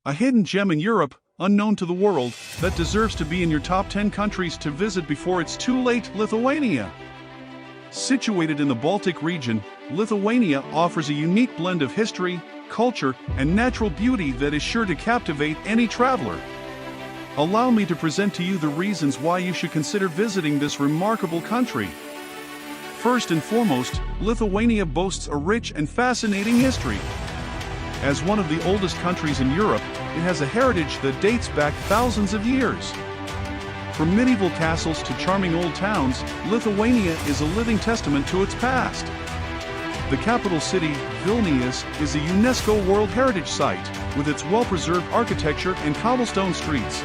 A hidden gem in Europe, unknown to the world, that deserves to be in your top 10 countries to visit before it's too late: Lithuania. Situated in the Baltic region, Lithuania offers a unique blend of history, culture, and natural beauty that is sure to captivate any traveler. Allow me to present to you the reasons why you should consider visiting this remarkable country. First and foremost, Lithuania boasts a rich and fascinating history. As one of the oldest countries in Europe, it has a heritage that dates back thousands of years. From medieval castles to charming old towns, Lithuania is a living testament to its past. The capital city, Vilnius, is a UNESCO World Heritage Site, with its well-preserved architecture and cobblestone streets.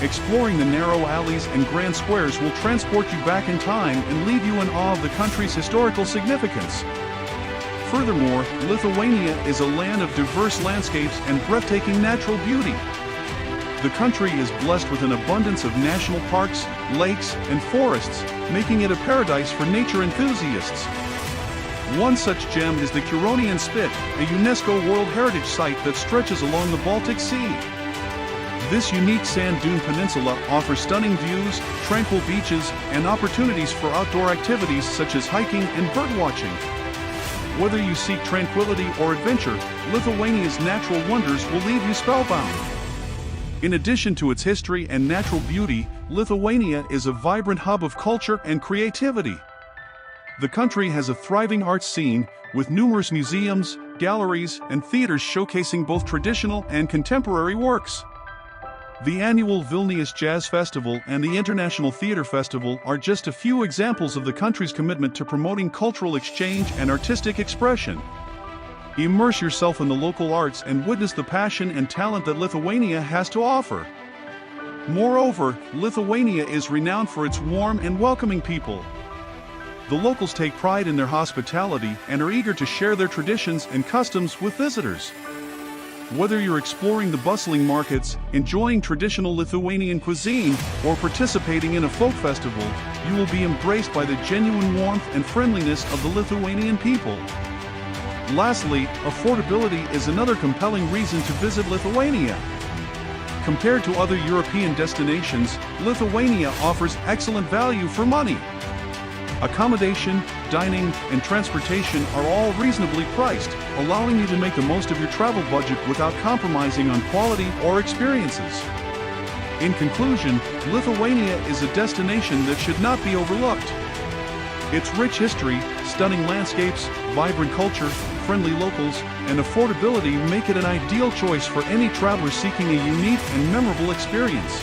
Exploring the narrow alleys and grand squares will transport you back in time and leave you in awe of the country's historical significance. Furthermore, Lithuania is a land of diverse landscapes and breathtaking natural beauty. The country is blessed with an abundance of national parks, lakes, and forests, making it a paradise for nature enthusiasts. One such gem is the Curonian Spit, a UNESCO World Heritage Site that stretches along the Baltic Sea. This unique sand dune peninsula offers stunning views, tranquil beaches, and opportunities for outdoor activities such as hiking and birdwatching. Whether you seek tranquility or adventure, Lithuania's natural wonders will leave you spellbound. In addition to its history and natural beauty, Lithuania is a vibrant hub of culture and creativity. The country has a thriving arts scene, with numerous museums, galleries, and theaters showcasing both traditional and contemporary works. The annual Vilnius Jazz Festival and the International Theater Festival are just a few examples of the country's commitment to promoting cultural exchange and artistic expression. Immerse yourself in the local arts and witness the passion and talent that Lithuania has to offer. Moreover, Lithuania is renowned for its warm and welcoming people. The locals take pride in their hospitality and are eager to share their traditions and customs with visitors. Whether you're exploring the bustling markets, enjoying traditional Lithuanian cuisine, or participating in a folk festival, you will be embraced by the genuine warmth and friendliness of the Lithuanian people. Lastly, affordability is another compelling reason to visit Lithuania. Compared to other European destinations, Lithuania offers excellent value for money. Accommodation, dining, and transportation are all reasonably priced, allowing you to make the most of your travel budget without compromising on quality or experiences. In conclusion, Lithuania is a destination that should not be overlooked. Its rich history, stunning landscapes, vibrant culture, friendly locals, and affordability make it an ideal choice for any traveler seeking a unique and memorable experience.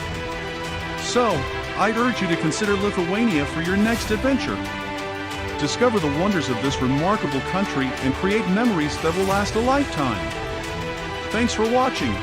So, I'd urge you to consider Lithuania for your next adventure. Discover the wonders of this remarkable country and create memories that will last a lifetime. Thanks for watching.